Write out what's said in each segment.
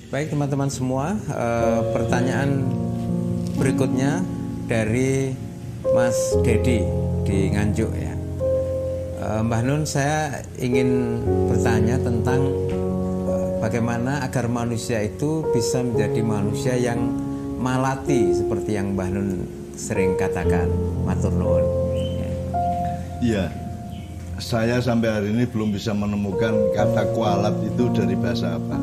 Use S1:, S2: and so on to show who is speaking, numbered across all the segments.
S1: Baik teman-teman semua, pertanyaan berikutnya dari Mas Dedi di Nganjuk ya. Mbah Nun, saya ingin bertanya tentang bagaimana agar manusia itu bisa menjadi manusia yang malati seperti yang Mbah Nun sering katakan. Matur nuwun.
S2: Iya, saya sampai hari ini belum bisa menemukan kata kualat itu dari bahasa apa.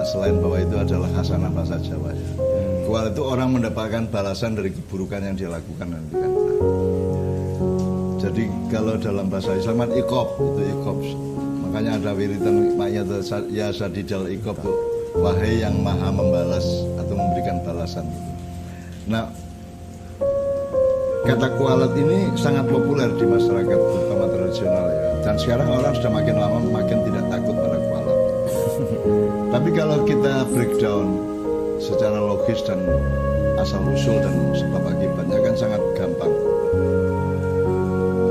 S2: Selain bahwa itu adalah hasanah bahasa Jawa ya. Kualat itu orang mendapatkan balasan dari keburukan yang dia lakukan nanti kan. Jadi kalau dalam bahasa Islam iqab, itu iqab. Makanya ada wiridan ya sadidal iqab tuh, wahai yang maha membalas atau memberikan balasan. Nah, kata kualat ini sangat populer di masyarakat terutama tradisional ya. Dan sekarang orang sudah makin lama makin tidak takut pada kualat. Tapi kalau kita breakdown secara logis dan asal usul dan sebab akibatnya kan sangat gampang.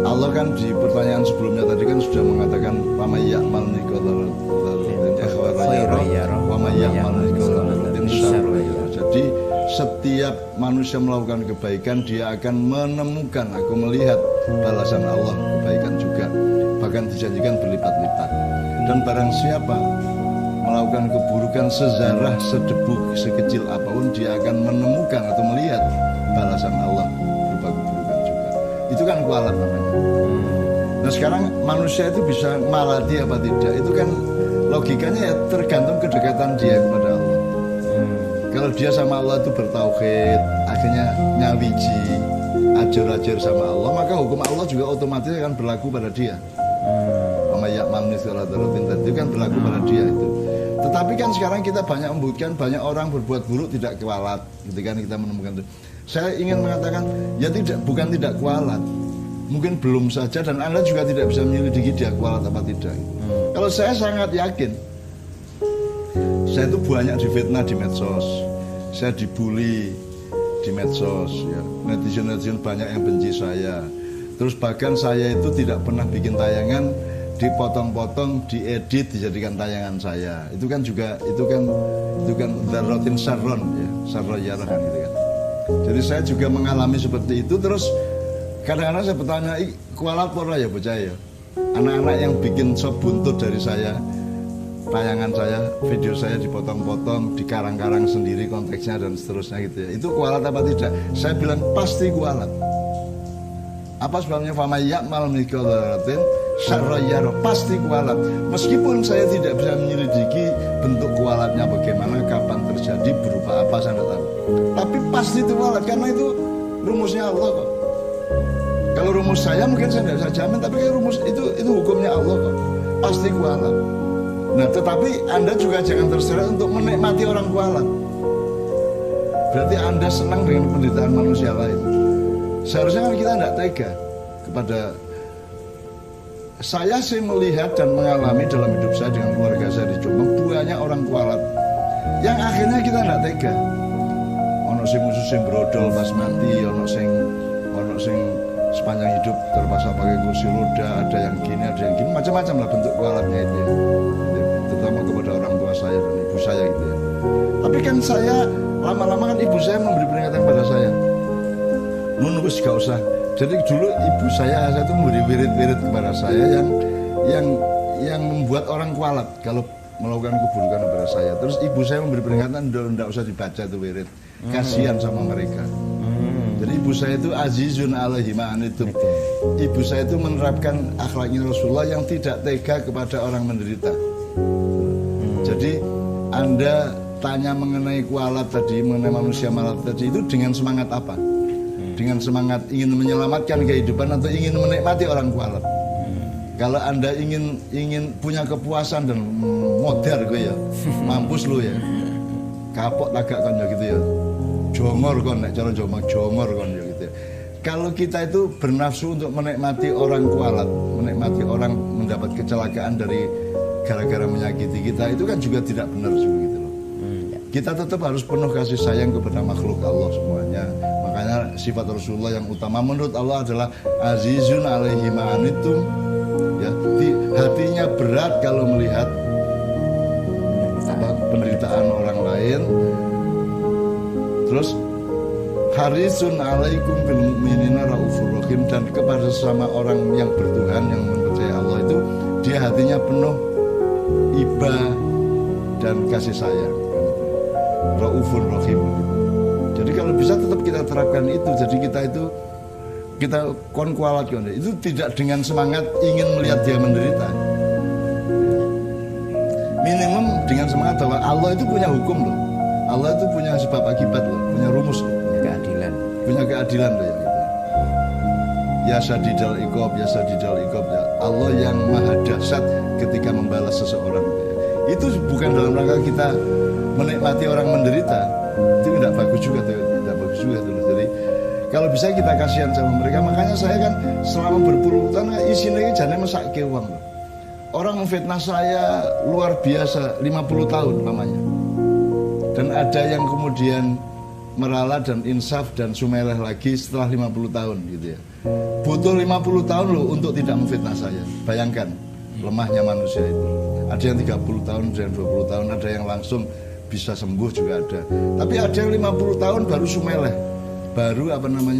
S2: Allah kan di pertanyaan sebelumnya tadi kan sudah mengatakan wa may ya'mal mithqala dzarratin wa may ya'mal mithqala dzarratin syarran yara. Jadi setiap manusia melakukan kebaikan dia akan menemukan, aku melihat balasan Allah kebaikan juga, bahkan dijanjikan berlipat-lipat. Dan barang siapa melakukan keburukan sezarah, sedebu, sekecil apapun, dia akan menemukan atau melihat balasan Allah berupa keburukan juga. Itu kan kualat namanya. Nah sekarang manusia itu bisa malati apa tidak, itu kan logikanya ya tergantung kedekatan dia kepada Allah. Kalau dia sama Allah itu bertauhid, akhirnya nyawiji, ajar-ajar sama Allah, maka hukum Allah juga otomatis akan berlaku pada dia. Itu kan berlaku pada dia itu. Tetapi kan sekarang kita banyak membuktikan banyak orang berbuat buruk tidak kualat, ketika kita menemukan itu. Saya ingin mengatakan ya bukan tidak kualat, mungkin belum saja, dan Anda juga tidak bisa menyelidiki dia kualat apa tidak. Kalau saya sangat yakin, saya itu banyak difitnah di medsos, saya dibully di medsos, ya. Netizen banyak yang benci saya. Terus bahkan saya itu tidak pernah bikin tayangan dipotong-potong, diedit, dijadikan tayangan saya. Itu kan dzarratin syarron ya, syarra yarah kan gitu kan. Jadi saya juga mengalami seperti itu. Terus kadang-kadang saya bertanya, kualat pora ya bocah ya. Anak-anak yang bikin sop buntut dari saya, tayangan saya, video saya dipotong-potong, dikarang-karang sendiri konteksnya dan seterusnya gitu ya. Itu kualat apa tidak? Saya bilang pasti kualat. Apa sebabnya? Fama ya'mal mithqala dzarratin syarran yara, pasti kualat. Meskipun saya tidak bisa menyelidiki bentuk kualatnya bagaimana, kapan terjadi, berupa apa, saya tidak tahu. Tapi pasti itu kualat, karena itu rumusnya Allah kok. Kalau rumus saya mungkin saya tidak bisa jamin, tapi rumus itu hukumnya Allah kok. Pasti kualat. Nah, tetapi Anda juga jangan terserah untuk menikmati orang kualat. Berarti Anda senang dengan penderitaan manusia lain. Seharusnya kan kita tidak tega kepada. Saya sih melihat dan mengalami dalam hidup saya dengan keluarga saya di Jombang banyak orang kualat yang akhirnya kita tidak tega. Ono sing khusus sing brodol pas mati, ono sing sepanjang hidup terpaksa pakai kursi roda, ada yang gini, macam-macam lah bentuk kualatnya itu ya. Terutama kepada orang tua saya dan ibu saya gitu ya. Tapi kan saya lama-lama kan ibu saya memberi peringatan kepada saya. Nun wis gak usah. Jadi dulu ibu saya itu memberi wirid-wirid kepada saya yang membuat orang kualat kalau melakukan keburukan kepada saya. Terus ibu saya memberi peringatan, tidak usah dibaca itu wirid, kasihan sama mereka. Jadi ibu saya itu azizun alaihi ma'anitum. Ibu saya itu menerapkan akhlaknya Rasulullah yang tidak tega kepada orang menderita. Jadi Anda tanya mengenai kualat tadi, mengenai manusia malat tadi, itu dengan semangat apa? Dengan semangat ingin menyelamatkan kehidupan atau ingin menikmati orang kualat. Kalau Anda ingin punya kepuasan dan modar gue ya, mampus lu ya, kapok tagak kan ya gitu ya, jongor kon nek cara jongor kon ya gitu ya. Kalau kita itu bernafsu untuk menikmati orang kualat, menikmati orang mendapat kecelakaan dari gara-gara menyakiti kita, itu kan juga tidak benar juga gitu loh. Kita tetap harus penuh kasih sayang kepada makhluk Allah semuanya. Makanya sifat Rasulullah yang utama menurut Allah adalah azizun alaihi ma'anitum. Ya, hatinya berat kalau melihat penderitaan orang lain. Terus harisun alaikum bil mu'minina raufur rahim, dan kepada sesama orang yang bertuhan, yang mempercayai Allah itu dia hatinya penuh iba dan kasih sayang. Raufur rahim. Jadi kalau bisa tetap kita terapkan itu. Jadi kita kualat itu tidak dengan semangat ingin melihat dia menderita. Minimum dengan semangat bahwa Allah itu punya hukum loh. Allah itu punya sebab akibat loh, punya rumus loh. Punya keadilan loh ya. Ya sadidal iqab, ya sadidal iqab ya. Allah yang maha dahsyat ketika membalas seseorang. Itu bukan dalam rangka kita menikmati orang menderita. Itu tidak bagus juga tuh, tidak bagus juga tuh. Jadi kalau bisa kita kasihan sama mereka. Makanya saya kan selama berpuluh tahun isinya ini jane mesake uang loh. Orang memfitnah saya luar biasa 50 tahun namanya. Dan ada yang kemudian meralat dan insaf dan sumeleh lagi setelah 50 tahun gitu ya. Butuh 50 tahun loh untuk tidak memfitnah saya. Bayangkan lemahnya manusia itu. Ada yang 30 tahun, ada yang 20 tahun, ada yang langsung bisa sembuh juga ada. Tapi ada yang 50 tahun baru sumeleh, baru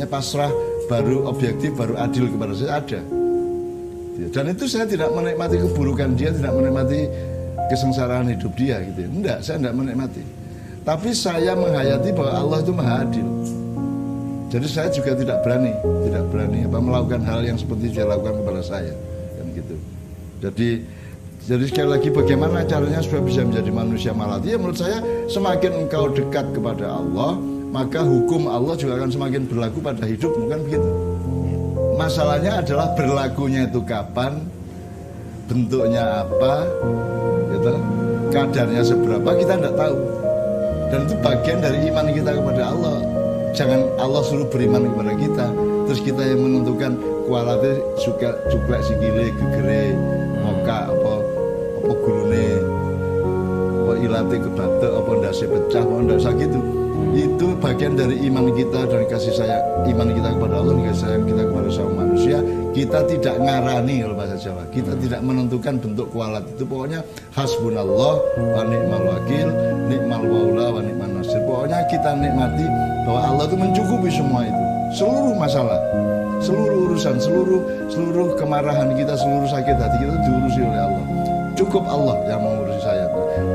S2: pasrah, baru objektif, baru adil kepada saya, ada. Dan itu saya tidak menikmati keburukan dia, tidak menikmati kesengsaraan hidup dia gitu. Enggak, saya tidak menikmati. Tapi saya menghayati bahwa Allah itu maha adil. Jadi saya juga tidak berani melakukan hal yang seperti dia lakukan kepada saya, kan gitu. Jadi sekali lagi bagaimana caranya supaya bisa menjadi manusia malati? Ya menurut saya semakin engkau dekat kepada Allah, maka hukum Allah juga akan semakin berlaku pada hidupmu, kan begitu. Masalahnya adalah berlakunya itu kapan, bentuknya apa, gitu, kadarnya seberapa kita tidak tahu. Dan itu bagian dari iman kita kepada Allah. Jangan Allah suruh beriman kepada kita, terus kita yang menentukan kualite suka juga sikile gegere moka apa gurune apa ilate kebatek apa ndase pecah apa ndak usah gitu. Itu bagian dari iman kita, dari kasih sayang iman kita kepada Allah, kasih sayang kita kepada sama manusia. Kita tidak ngarani kalau bahasa Jawa. Kita tidak menentukan bentuk kualat itu. Pokoknya hasbunallah wa ni'mal wakil, ni'mal maula wa ni'man nasir. Pokoknya kita nikmati bahwa Allah itu mencukupi semua itu. Seluruh masalah, seluruh urusan, seluruh kemarahan kita, seluruh sakit hati kita diurusi oleh Allah. Cukup Allah yang mengurusi saya,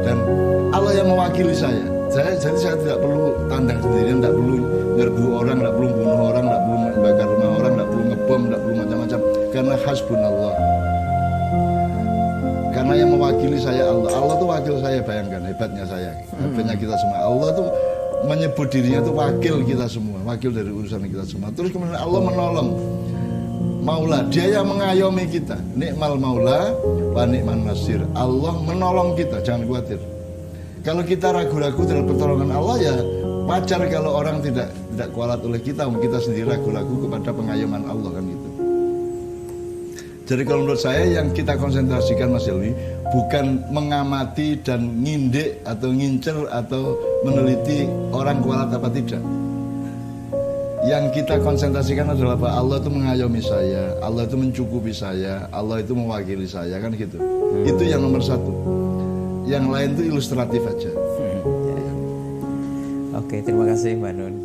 S2: dan Allah yang mewakili saya. Jadi saya tidak perlu tandang sendirian, tidak perlu nyerbu orang, tidak perlu bunuh orang, tidak perlu membakar rumah orang, tidak perlu ngebom, tidak perlu macam-macam. Karena hasbunallah. Karena yang mewakili saya Allah. Allah itu wakil saya, bayangkan hebatnya saya. Hebatnya kita semua. Allah itu menyebut dirinya itu wakil kita semua, wakil dari urusan kita semua. Terus kemudian Allah menolong. Maula, dia yang mengayomi kita. Nikmal maula wa ni'man nasir. Allah menolong kita, jangan khawatir. Kalau kita ragu-ragu terhadap pertolongan Allah, ya wajar kalau orang tidak kualat oleh kita sendiri ragu-ragu kepada pengayoman Allah, kan gitu. Jadi kalau menurut saya yang kita konsentrasikan Mas Helmi bukan mengamati dan ngindek atau ngincer atau meneliti orang kualat apa tidak. Yang kita konsentrasikan adalah bahwa Allah itu mengayomi saya, Allah itu mencukupi saya, Allah itu mewakili saya, kan gitu. Itu yang nomor satu. Yang lain itu ilustratif aja.
S1: Oke, terima kasih Mbak Nun.